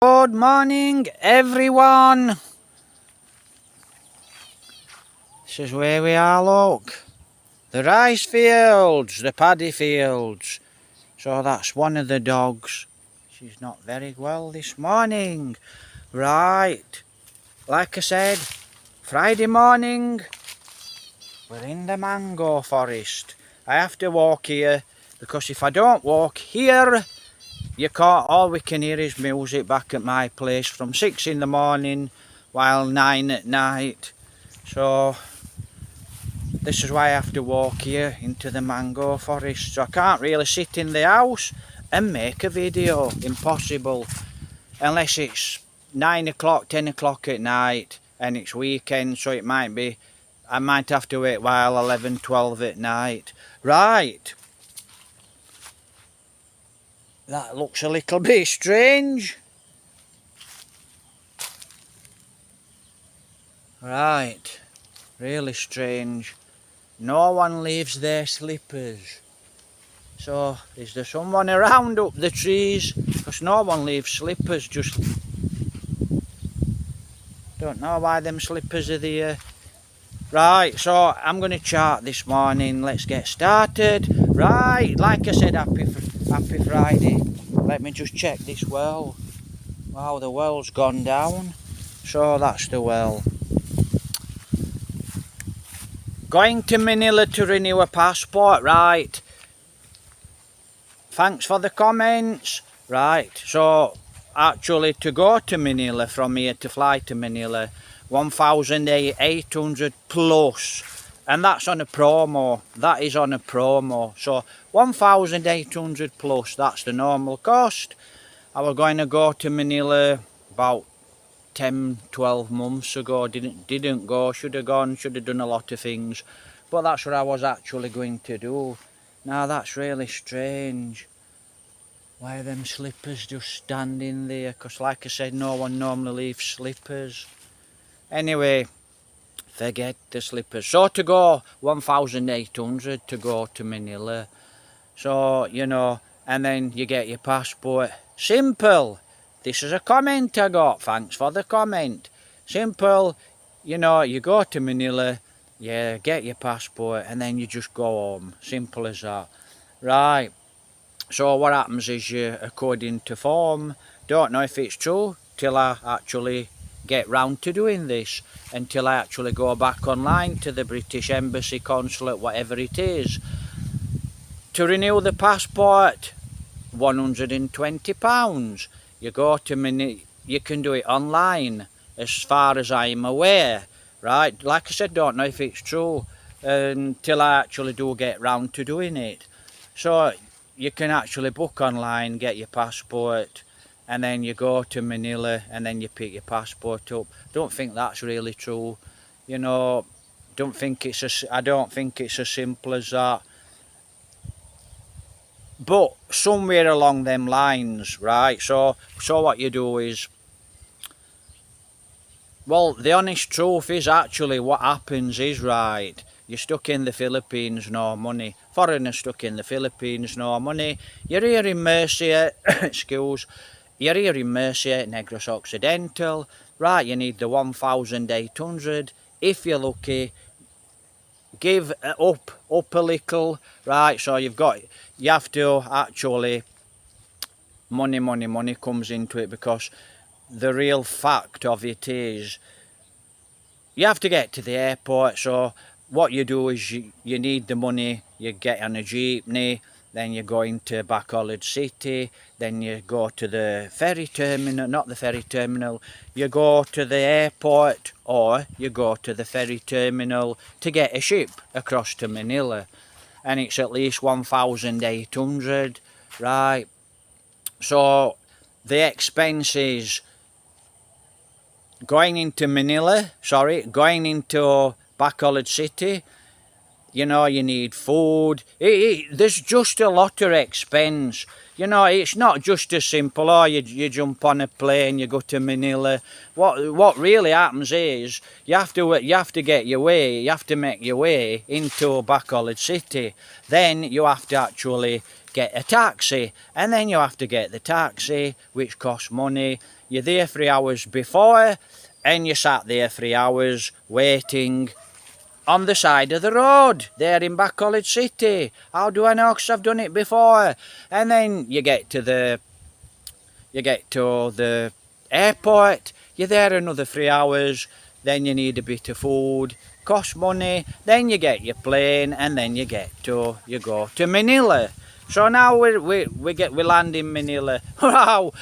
Good morning, everyone. This is where we are, look. The rice fields, the paddy fields. So that's one of the dogs. She's not very well this morning. Right. Like I said, Friday morning, we're in the mango forest. I have to walk here because if I don't walk here, you can't, all we can hear is music back at my place from 6 in the morning while 9 at night. So this is why I have to walk here into the mango forest. So I can't really sit in the house and make a video. Impossible. Unless it's 9 o'clock, 10 o'clock at night and it's weekend, so it might be, I might have to wait while 11, 12 at night. Right. That looks a little bit strange. Right, really strange. No one leaves their slippers. So, is there someone around up the trees? Because no one leaves slippers, just... Don't know why them slippers are there. Right, so I'm going to chart this morning. Let's get started. Right, like I said, happy Friday. Let me just check this well. Wow, the well's gone down. So that's the well. Going to Manila to renew a passport, right. Thanks for the comments. Right, so actually to go to Manila from here, to fly to Manila, 1,800 plus. And that's on a promo. That is on a promo. So 1,800 plus, that's the normal cost. I was going to go to Manila about 10-12 months ago. Didn't go. Should have gone, should have done a lot of things, but that's what I was actually going to do. Now that's really strange. Why are them slippers just standing there? Because like I said, no one normally leaves slippers. Anyway, forget the slippers. So to go 1,800 to go to Manila. So, you know, and then you get your passport. Simple. This is a comment I got. Thanks for the comment. Simple. You know, you go to Manila, you get your passport, and then you just go home. Simple as that. Right. So what happens is you, according to form, don't know if it's true till I actually get round to doing this, until I actually go back online to the British Embassy, consulate, whatever it is. To renew the passport, £120. You go to Manila, you can do it online, as far as I'm aware. Right, like I said, don't know if it's true until I actually do get round to doing it. So you can actually book online, get your passport, and then you go to Manila and then you pick your passport up. Don't think that's really true. You know, I don't think it's as simple as that. But somewhere along them lines, right, so what you do is, well, the honest truth is actually what happens is, right, you're stuck in the Philippines, no money. Foreigners stuck in the Philippines, no money. You're here in Murcia, you're here in Murcia, Negros Occidental, right, you need the 1,800. If you're lucky, give up a little, right, so you have to actually, money comes into it, because the real fact of it is you have to get to the airport. So what you do is you need the money, you get on a jeepney, then you go into Bacolod City, then you go to the ferry terminal, not the ferry terminal, you go to the airport, or you go to the ferry terminal to get a ship across to Manila, and it's at least 1,800, right. So the expenses going into Bacolod City, you know, you need food. There's just a lot of expense. You know, it's not just as simple, oh, you jump on a plane, you go to Manila. What really happens is you have to make your way into Bacolod City. Then you have to actually get a taxi, and then you have to get the taxi, which costs money. You're there 3 hours before, and you sat there 3 hours waiting on the side of the road there in Back College City. How do I know? Because I've done it before. And then you get to the airport, you're there another 3 hours, then you need a bit of food, costs money, then you get your plane, and then you go to Manila. So now we land in Manila. Wow!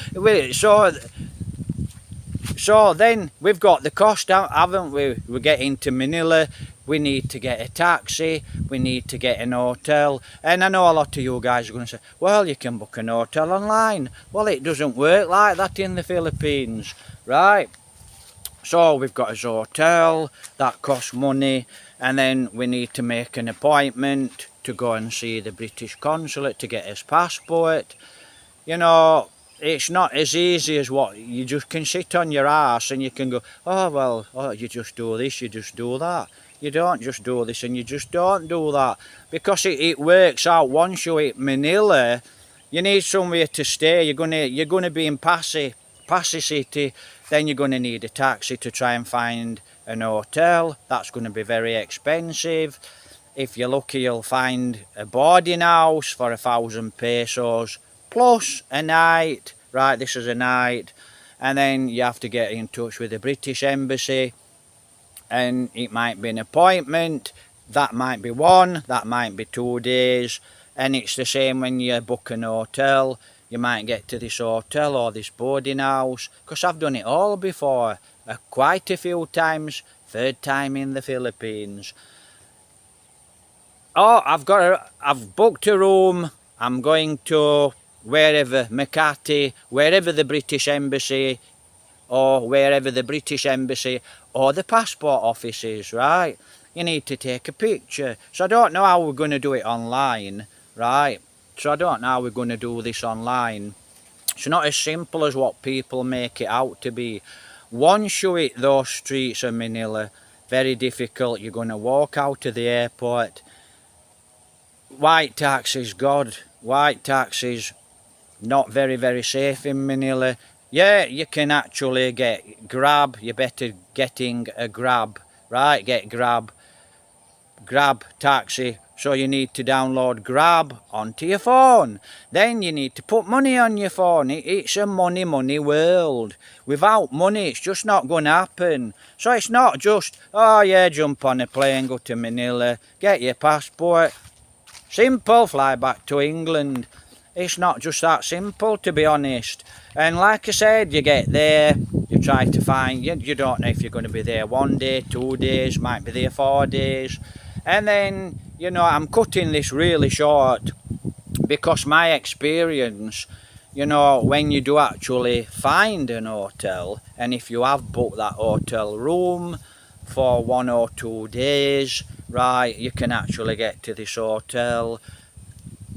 So then we've got the cost out, haven't we? We get into Manila, we need to get a taxi, we need to get an hotel. And I know a lot of you guys are going to say, well, you can book an hotel online. Well, it doesn't work like that in the Philippines, right? So we've got a hotel, that costs money, and then we need to make an appointment to go and see the British consulate to get his passport. You know, it's not as easy as what you just can sit on your ass and you can go, oh well, oh, you just do this, you just do that. You don't just do this and you just don't do that, because it works out. Once you hit Manila, you need somewhere to stay. You're gonna be in Passi City, then you're gonna need a taxi to try and find an hotel. That's gonna be very expensive. If you're lucky, you'll find a boarding house for 1,000 pesos plus a night. Right, this is a night. And then you have to get in touch with the British Embassy, and it might be an appointment. That might be 1, that might be 2 days. And it's the same when you book an hotel. You might get to this hotel or this boarding house, because I've done it all before, quite a few times, 3rd time in the Philippines. Oh, I've booked a room. I'm going to wherever, Makati, wherever the British Embassy, or wherever the British Embassy or the passport office is, right? You need to take a picture. So I don't know how we're going to do it online, right? So I don't know how we're going to do this online. It's not as simple as what people make it out to be. Once you hit those streets of Manila, very difficult. You're going to walk out of the airport. White taxis, God, white taxis, not very, very safe in Manila. Yeah, you can actually get Grab. You're better getting a Grab, right? Get Grab taxi. So you need to download Grab onto your phone. Then you need to put money on your phone. It's a money world. Without money, it's just not going to happen. So it's not just, oh yeah, jump on a plane, go to Manila, get your passport. Simple, fly back to England. It's not just that simple, to be honest. And like I said, you get there, you try to find, you don't know if you're going to be there 1 day, 2 days, might be there 4 days. And then, you know, I'm cutting this really short because my experience, you know, when you do actually find an hotel, and if you have booked that hotel room for 1 or 2 days, right, you can actually get to this hotel.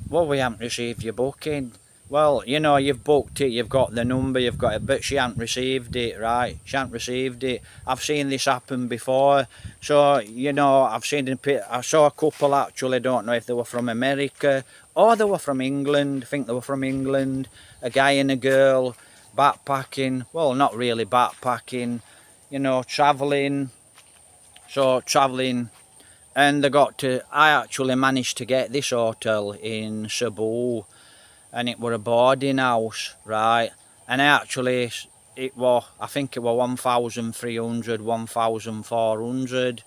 Well, we haven't received your booking. Well, you know, you've booked it, you've got the number, you've got it, but she hasn't received it, right? She hasn't received it. I've seen this happen before. So, you know, I saw a couple actually, don't know if they were from America or they were from England. I think they were from England. A guy and a girl backpacking. Well, not really backpacking, you know, travelling. So, travelling. And I actually managed to get this hotel in Cebu. And it were a boarding house, right? And I think it was 1,300, 1,400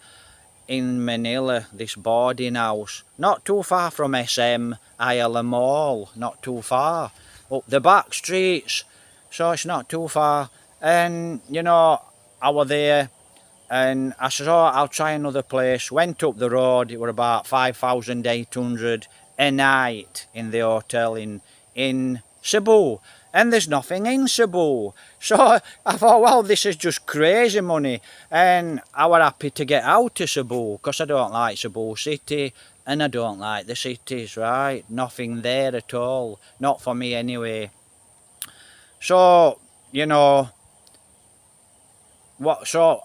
in Manila, this boarding house. Not too far from SM Ayala Mall, not too far. Up the back streets, so it's not too far. And, you know, I was there, and I said, oh, I'll try another place. Went up the road, it were about 5,800 a night in the hotel in Cebu, and there's nothing in Cebu. So I thought, well, this is just crazy money, and I was happy to get out of Cebu because I don't like Cebu city and I don't like the cities, right? Nothing there at all, not for me anyway. So, you know, so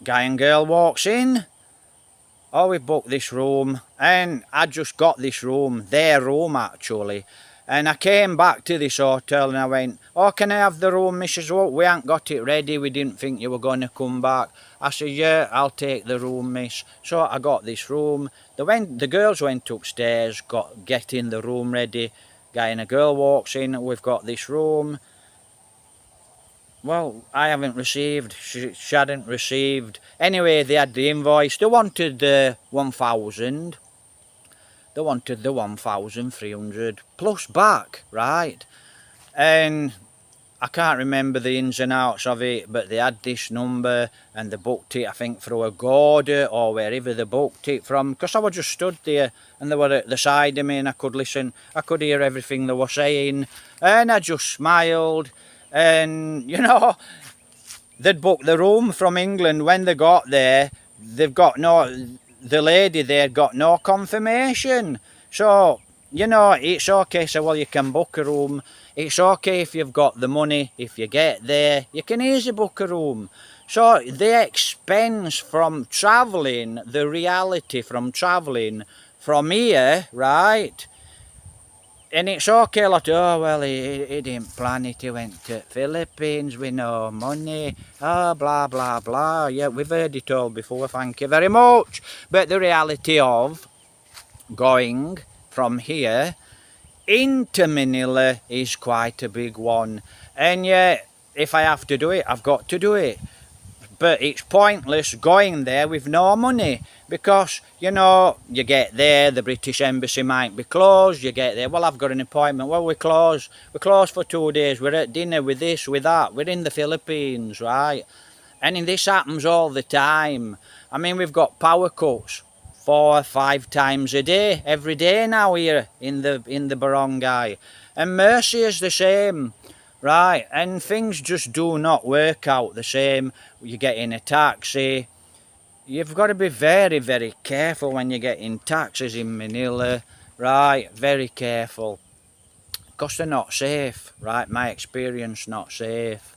guy and girl walks in. oh, we booked this room, and I just got this room, their room actually. And I came back to this hotel and I went, oh, can I have the room, Mrs. Well, we ain't got it ready, we didn't think you were going to come back. I said, yeah, I'll take the room, miss. So I got this room. The girls went upstairs, getting the room ready. Guy and a girl walks in, we've got this room. Well, I haven't received, she hadn't received. Anyway, they had the invoice, they wanted the 1,000. They wanted the 1,300 plus back, right? And I can't remember the ins and outs of it, but they had this number and they booked it, I think, through Agoda or wherever they booked it from. Because I was just stood there and they were at the side of me and I could listen, I could hear everything they were saying. And I just smiled. And, you know, they'd booked the room from England. When they got there, the lady there got no confirmation. So, you know, it's okay. So, well, you can book a room. It's okay if you've got the money. If you get there, you can easily book a room. So, the expense from travelling, the reality from travelling from here, right? And it's okay, like, oh, well, he didn't plan it, he went to Philippines with no money, oh, blah, blah, blah. Yeah, we've heard it all before, thank you very much. But the reality of going from here into Manila is quite a big one. And yeah, if I have to do it, I've got to do it. But it's pointless going there with no money because, you know, you get there, the British Embassy might be closed, you get there, well, I've got an appointment, well, we're closed for 2 days, we're at dinner with this, with that, we're in the Philippines, right? And this happens all the time. I mean, we've got power cuts 4 or 5 times a day, every day now here in the barangay. And Mercy is the same. Right, and things just do not work out the same. You get in a taxi. You've got to be very, very careful when you get in taxis in Manila. Right, very careful. Because they're not safe, right? My experience, not safe.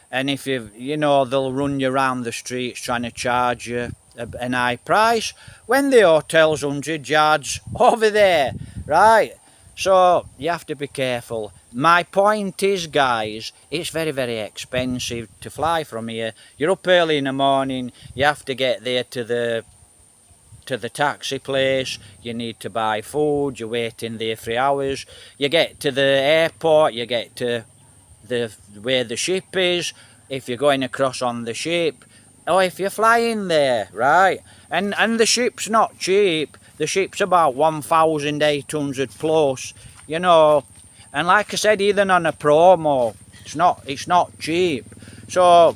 And if you know, they'll run you around the streets trying to charge you an high price when the hotel's 100 yards over there, right? So you have to be careful. My point is, guys, it's very, very expensive to fly from here. You're up early in the morning, you have to get there to the taxi place, you need to buy food, you're waiting there 3 hours, you get to the airport, you get to where the ship is, if you're going across on the ship, or if you're flying there, right? And the ship's not cheap. The ship's about 1,800 plus, you know. And like I said, even on a promo, it's not cheap. So,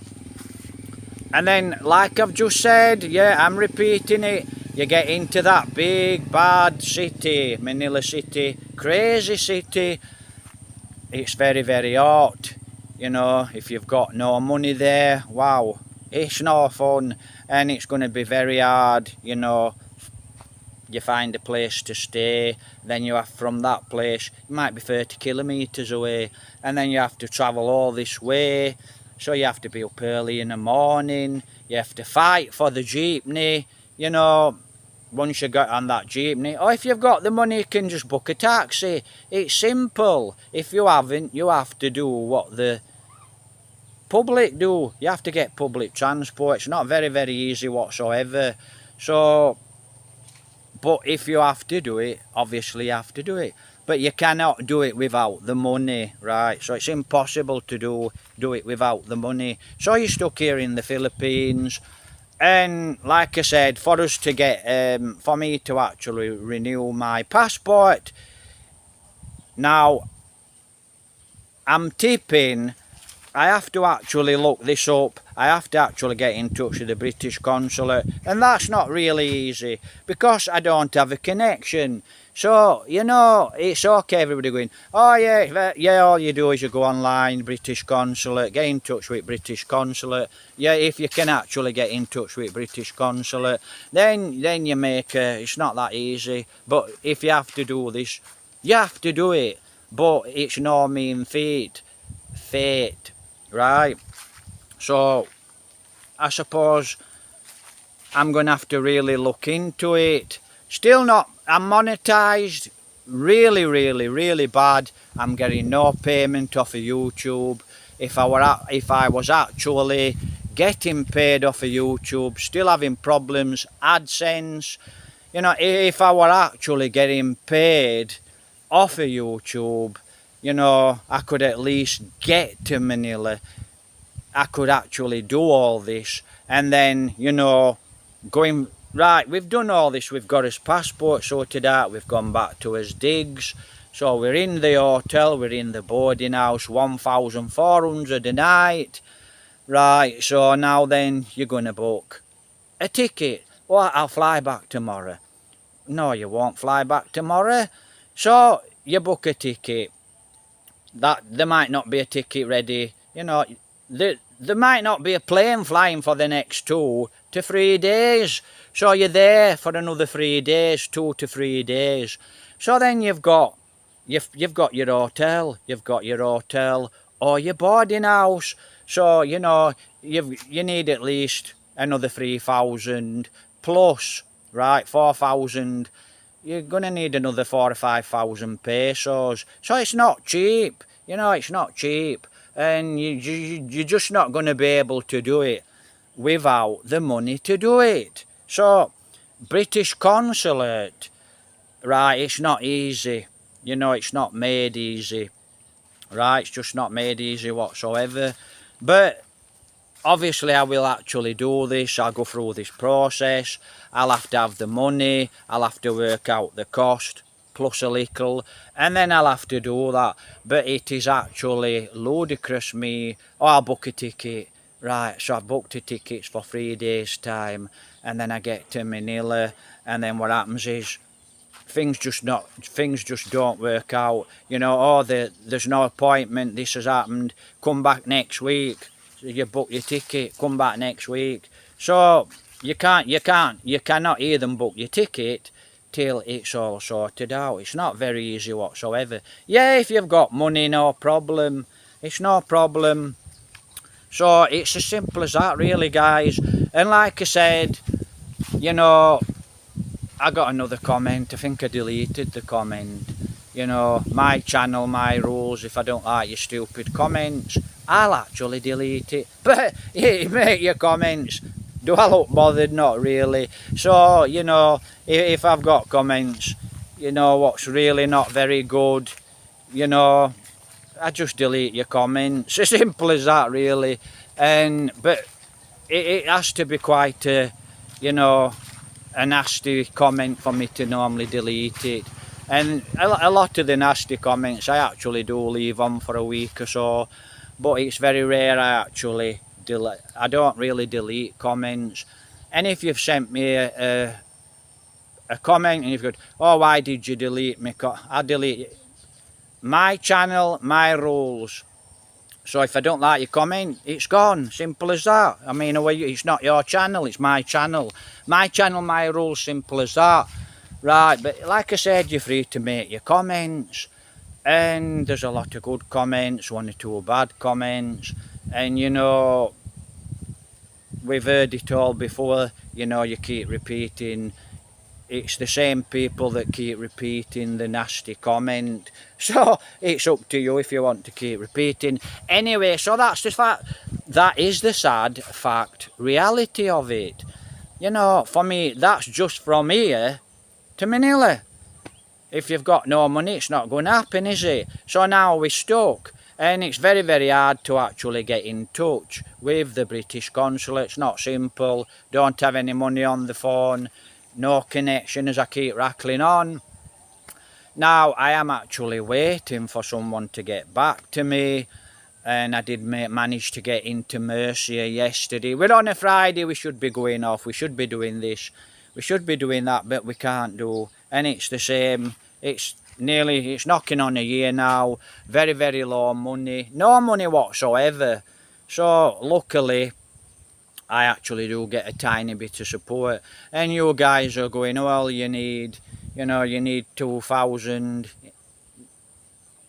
and then like I've just said, yeah, I'm repeating it, you get into that big bad city, Manila City, crazy city. It's very, very hot, you know. If you've got no money there, wow, it's no fun. And it's going to be very hard, you know. You find a place to stay, then you have from that place, it might be 30 kilometres away, and then you have to travel all this way. So you have to be up early in the morning, you have to fight for the jeepney, you know. Once you get on that jeepney, or if you've got the money, you can just book a taxi. It's simple. If you haven't, you have to do what the public do. You have to get public transport. It's not very, very easy whatsoever. So, but if you have to do it, obviously you have to do it. But you cannot do it without the money, right? So it's impossible to do it without the money. So you're stuck here in the Philippines. And like I said, for us to get, for me to actually renew my passport, now I'm tipping, I have to actually look this up. I have to actually get in touch with the British consulate. And that's not really easy because I don't have a connection. So, you know, it's okay, everybody going, oh yeah, all you do is you go online, British consulate, get in touch with British consulate. Yeah, if you can actually get in touch with British consulate, then you make it's not that easy. But if you have to do this, you have to do it. But it's no mean fate, right? So, I suppose I'm going to have to really look into it. Still not, I'm monetized really, really, really bad. I'm getting no payment off of YouTube. If I was actually getting paid off of YouTube, still having problems, AdSense. You know, if I were actually getting paid off of YouTube, you know, I could at least get to Manila. I could actually do all this, and then, you know, going, right, we've done all this, we've got his passport sorted out, we've gone back to his digs, so we're in the hotel, we're in the boarding house, 1,400 a night. Right, so now then you're going to book a ticket. Well, I'll fly back tomorrow. No, you won't fly back tomorrow. So you book a ticket. That there might not be a ticket ready. You know, there might not be a plane flying for the next 2 to 3 days. So you're there for another 3 days, 2 to 3 days. So then you've got your hotel, or your boarding house. So, you know, you need at least another 3,000 plus, right? 4,000. You're going to need another 4,000 or 5,000 pesos. So it's not cheap. You know, it's not cheap. And you're just not going to be able to do it without the money to do it. So, British consulate, right, it's not easy. You know, it's not made easy. Right, it's just not made easy whatsoever. But obviously I will actually do this. I'll go through this process. I'll have to have the money. I'll have to work out the cost plus a little, and then I'll have to do that. But it is actually ludicrous me. Oh, I'll book a ticket. Right, so I've booked the tickets for 3 days time, and then I get to Manila, and then what happens is things just don't work out. You know, oh, there's no appointment, this has happened, come back next week. So you book your ticket, come back next week. So you cannot even book your ticket till it's all sorted out. It's not very easy whatsoever. Yeah, if you've got money, no problem. It's no problem. So it's as simple as that, really, guys. And like I said, you know, I got another comment. I think I deleted the comment. You know, my channel, my rules. If I don't like your stupid comments, I'll actually delete it. But you make your comments. Do I look bothered? Not really. So, you know, if I've got comments, you know, what's really not very good, you know, I just delete your comments. As simple as that, really. But it has to be quite a, you know, a nasty comment for me to normally delete it. And a lot of the nasty comments I actually do leave on for a week or so, but it's very rare I actually delete. I don't really delete comments. And if you've sent me a comment and you've got, oh, why did you delete me? I delete it. My channel, my rules. So if I don't like your comment, it's gone. Simple as that. I mean, it's not your channel, it's my channel. My channel, my rules, simple as that. Right, but like I said, you're free to make your comments. And there's a lot of good comments, 1 or 2 bad comments. And, you know, we've heard it all before. You know, you keep repeating. It's the same people that keep repeating the nasty comment. So it's up to you if you want to keep repeating. Anyway, so that's the fact. That is the sad fact, reality of it. You know, for me, that's just from here to Manila. If you've got no money, it's not going to happen, is it? So now we're stuck. And it's very, very hard to actually get in touch with the British consulate. It's not simple. Don't have any money on the phone. No connection, as I keep rattling on. Now, I am actually waiting for someone to get back to me. And I did manage to get into Mercia yesterday. We're on a Friday, we should be going off. We should be doing this. We should be doing that, but we can't do. And it's the same. It's knocking on a year now. Very, very low money. No money whatsoever. So, luckily, I actually do get a tiny bit of support. And you guys are going, well, you need 2,000,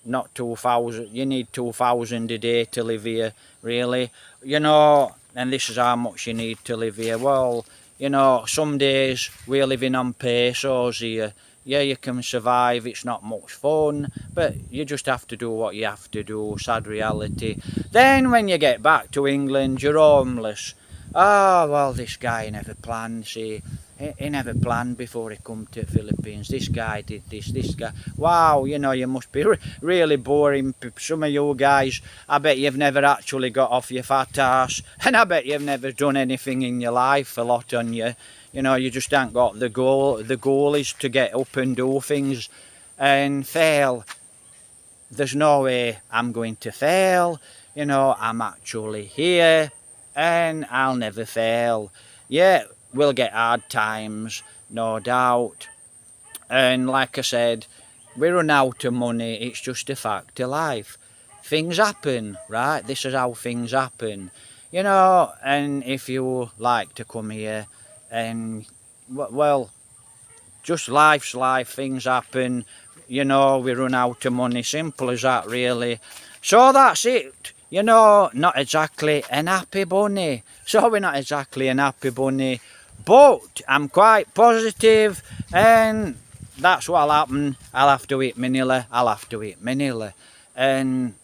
not 2,000, you need 2,000 a day to live here, really. You know, and this is how much you need to live here. Well, You know, some days we're living on pesos here. Yeah, you can survive, it's not much fun, but you just have to do what you have to do, sad reality. Then when you get back to England, you're homeless. Oh, well, this guy never planned, see. He never planned before he come to Philippines. This guy did this guy. Wow, you know, you must be really boring. Some of you guys, I bet you've never actually got off your fat ass. And I bet you've never done anything in your life, a lot on you. You know, you just haven't got the goal. The goal is to get up and do things and fail. There's no way I'm going to fail. You know, I'm actually here and I'll never fail. Yeah, we'll get hard times, no doubt. And like I said, we run out of money. It's just a fact of life. Things happen, right? This is how things happen. You know, and if you like to come here and, well, just life's life, things happen. You know, we run out of money, simple as that, really. So that's it. You know, not exactly an happy bunny. So we're not exactly an happy bunny. But I'm quite positive, and that's what'll happen. I'll have to hit Manila. I'll have to hit Manila. And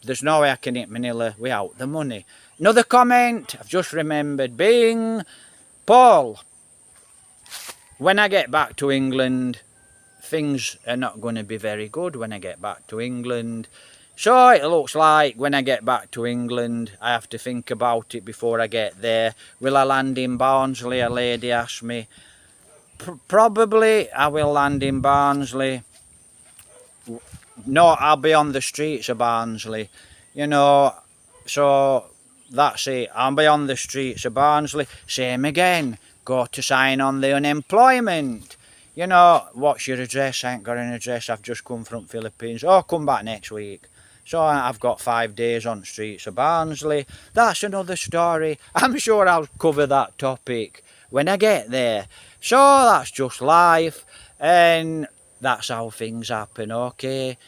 there's no way I can hit Manila without the money. Another comment, I've just remembered. Bing! Paul, when I get back to England, things are not going to be very good when I get back to England. So it looks like when I get back to England, I have to think about it before I get there. Will I land in Barnsley? A lady asked me. Probably I will land in Barnsley. No, I'll be on the streets of Barnsley. You know, so that's it. I'll be on the streets of Barnsley. Same again. Go to sign on the unemployment. You know, what's your address? I ain't got an address. I've just come from Philippines. Oh, come back next week. So I've got 5 days on the streets of Barnsley. That's another story. I'm sure I'll cover that topic when I get there. So that's just life. And that's how things happen, okay?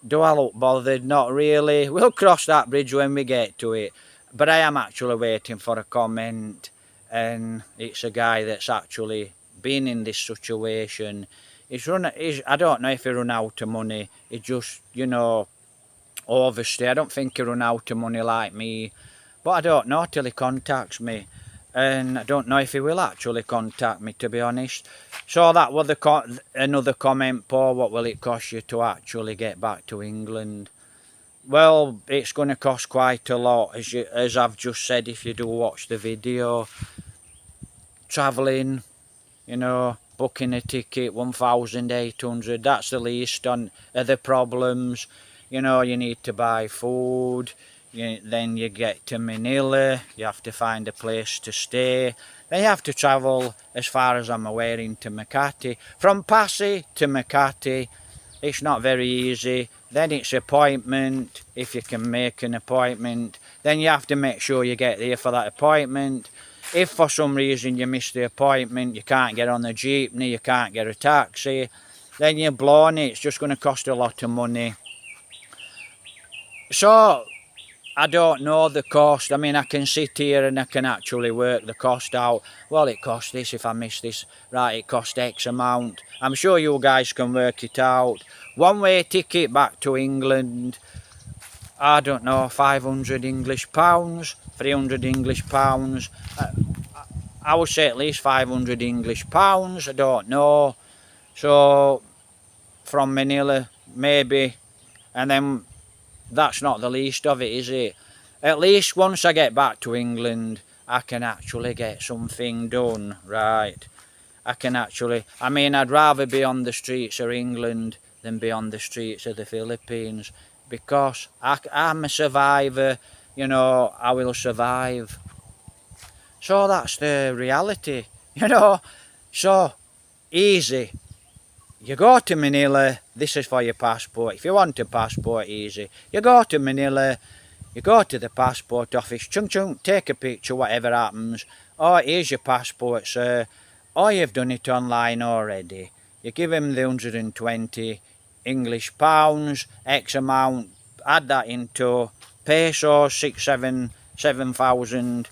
Do I look bothered? Not really. We'll cross that bridge when we get to it. But I am actually waiting for a comment. And it's a guy that's actually been in this situation. I don't know if he run out of money. He just, you know, obviously, I don't think he run out of money like me. But I don't know till he contacts me. And I don't know if he will actually contact me, to be honest. So that was another comment, Paul. What will it cost you to actually get back to England? Well, it's going to cost quite a lot, as I've just said, if you do watch the video. Travelling, you know, booking a ticket, 1,800, that's the least on the problems. You know, you need to buy food, then you get to Manila, you have to find a place to stay. Then you have to travel, as far as I'm aware, into Makati. From Passi to Makati, it's not very easy. Then it's appointment, if you can make an appointment. Then you have to make sure you get there for that appointment. If for some reason you miss the appointment, you can't get on the jeepney, you can't get a taxi, then you're blown. It's just going to cost a lot of money. So, I don't know the cost. I mean, I can sit here and I can actually work the cost out. Well, it costs this if I miss this. Right, it costs X amount. I'm sure you guys can work it out. One-way ticket back to England, I don't know, 500 English pounds, 300 English pounds. I would say at least 500 English pounds, I don't know. So, from Manila, maybe. And then, that's not the least of it, is it? At least once I get back to England, I can actually get something done, right? I can actually, I mean, I'd rather be on the streets of England than be on the streets of the Philippines. Because I'm a survivor, you know, I will survive. So that's the reality, you know. So, easy. You go to Manila, this is for your passport. If you want a passport, easy. You go to Manila, you go to the passport office, chung chung, take a picture, whatever happens. Oh, here's your passport, sir. Oh, you've done it online already. You give him the 120 English pounds, X amount, add that into pesos, 7,000.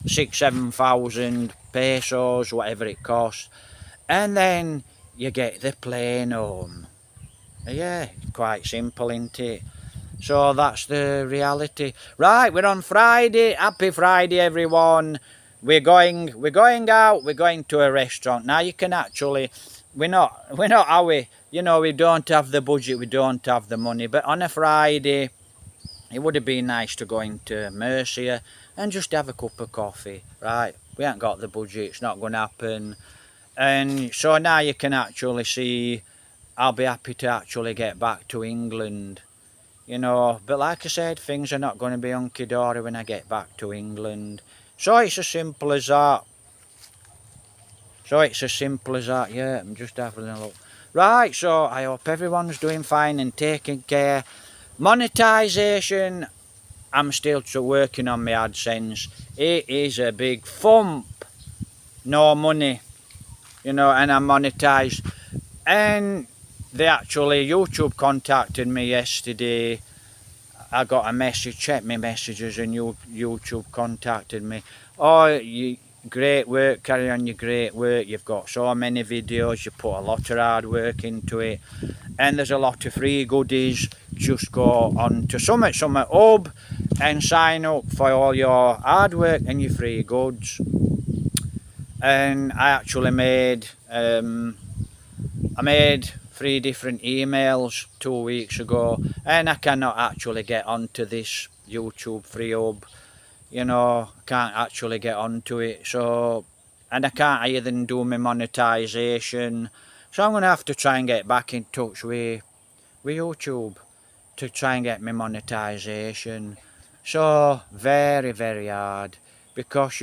6,000-7,000 pesos, whatever it costs, and then you get the plane home. Yeah, quite simple, isn't it? So that's the reality. Right, we're on Friday. Happy Friday, everyone. We're going out. We're going to a restaurant. Now you can actually, we're not how we, we don't have the budget, we don't have the money. But on a Friday, it would have been nice to go into Mercia and just have a cup of coffee. Right, we ain't got the budget. It's not going to happen. And so now you can actually see, I'll be happy to actually get back to England. But like I said, things are not going to be hunky-dory when I get back to England. So it's as simple as that. Yeah, I'm just having a look. Right, so I hope everyone's doing fine and taking care. Monetization, I'm still working on my AdSense. It is a big thump. No money, and I'm monetized. And YouTube contacted me yesterday. I got a message, check my messages, and YouTube contacted me. Oh, great work, carry on your great work. You've got so many videos, you put a lot of hard work into it. And there's a lot of free goodies. Just go on to Summit Hub and sign up for all your hard work and your free goods. And I actually made 3 different emails 2 weeks ago, and I cannot actually get onto this YouTube free hub. I can't actually get onto it. So, and I can't even do my monetization. So I'm going to have to try and get back in touch with YouTube to try and get my monetization. So very, very hard, because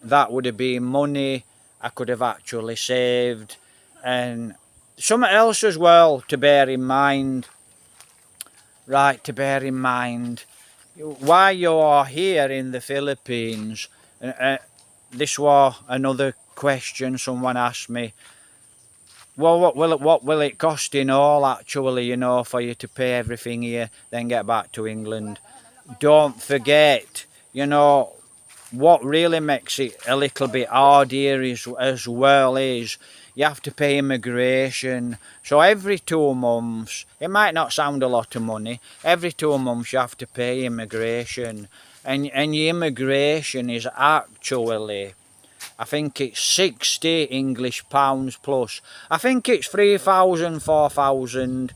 that would have been money I could have actually saved. And something else as well to bear in mind, why you are here in the Philippines. This was another question someone asked me. Well, what will it cost in all, actually, for you to pay everything here, then get back to England? Don't forget, what really makes it a little bit hard here as well is you have to pay immigration. So every 2 months, it might not sound a lot of money, every 2 months you have to pay immigration. And your immigration is actually, I think it's 60 English pounds plus. I think it's 3,000, 4,000.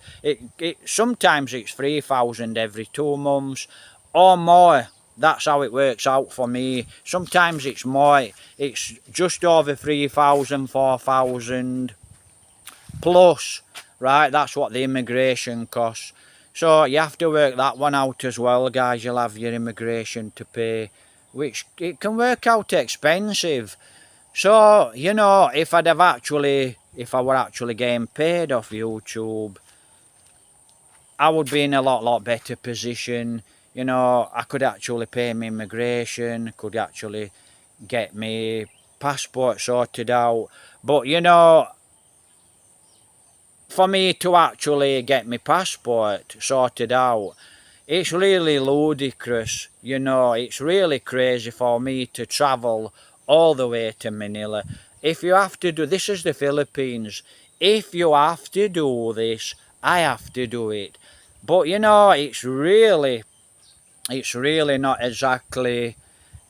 Sometimes it's 3,000 every 2 months or more. That's how it works out for me. Sometimes it's more. It's just over 3,000, 4,000 plus. Right, that's what the immigration costs. So you have to work that one out as well, guys. You'll have your immigration to pay, which it can work out expensive. So, if I were actually getting paid off YouTube, I would be in a lot better position. I could actually pay my immigration, could actually get my passport sorted out. But, for me to actually get my passport sorted out, it's really ludicrous. It's really crazy for me to travel all the way to Manila. If you have to do, this is the Philippines, if you have to do this, I have to do it. But it's really not exactly,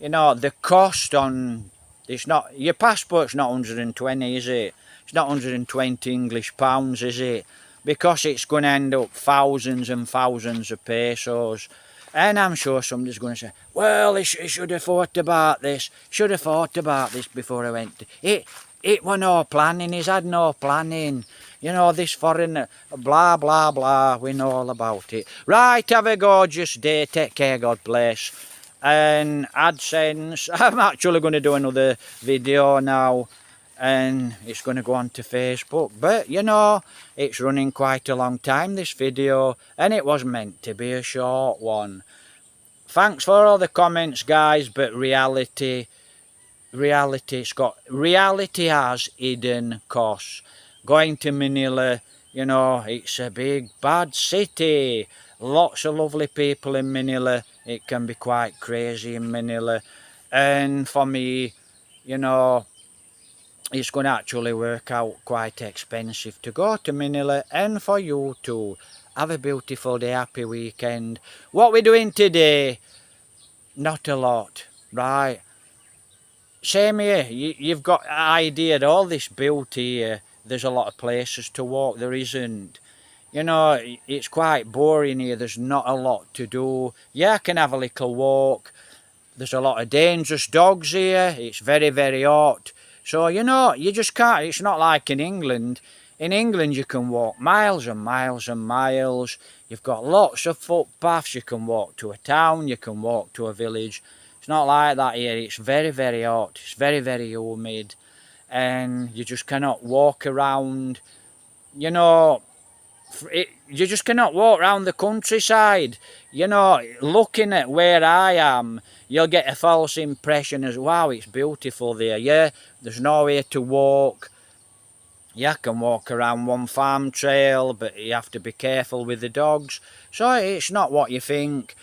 the cost on, it's not, your passport's not 120, is it? It's not 120 English pounds, is it? Because it's going to end up thousands and thousands of pesos. And I'm sure somebody's going to say, well, he should have thought about this. Should have thought about this before I went. It were no planning. He's had no planning. This foreign blah, blah, blah. We know all about it. Right, have a gorgeous day. Take care. God bless. And AdSense. I'm actually going to do another video now. And it's going to go on to Facebook. But, it's running quite a long time, this video. And it was meant to be a short one. Thanks for all the comments, guys. But reality has hidden costs. Going to Manila, it's a big, bad city. Lots of lovely people in Manila. It can be quite crazy in Manila. And for me, you know, it's going to actually work out quite expensive to go to Manila, and for you too. Have a beautiful day, happy weekend. What we're doing today, not a lot, right? Same here, you've got an idea, all this beauty here, there's a lot of places to walk, there isn't. You know, it's quite boring here, there's not a lot to do. Yeah, I can have a little walk. There's a lot of dangerous dogs here, it's very, very hot. So, you know, you just can't, it's not like in England. In England you can walk miles and miles and miles. You've got lots of footpaths, you can walk to a town, you can walk to a village. It's not like that here, it's very, very hot, it's very, very humid. And you just cannot walk around, you know, you just cannot walk around the countryside. You know, looking at where I am, you'll get a false impression as, wow, it's beautiful there. Yeah, there's nowhere to walk. Yeah, I can walk around one farm trail, but you have to be careful with the dogs. So it's not what you think.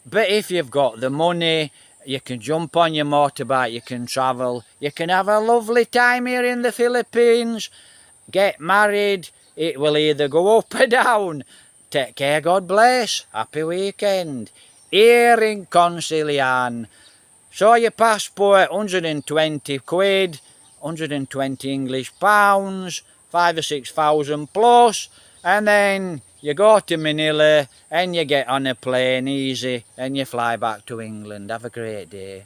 But if you've got the money, you can jump on your motorbike, you can travel, you can have a lovely time here in the Philippines. Get married, it will either go up or down. Take care, God bless. Happy weekend. Here in Concilian. Show your passport, 120 quid, 120 English pounds, 5 or 6,000 plus, and then you go to Manila and you get on a plane easy and you fly back to England. Have a great day.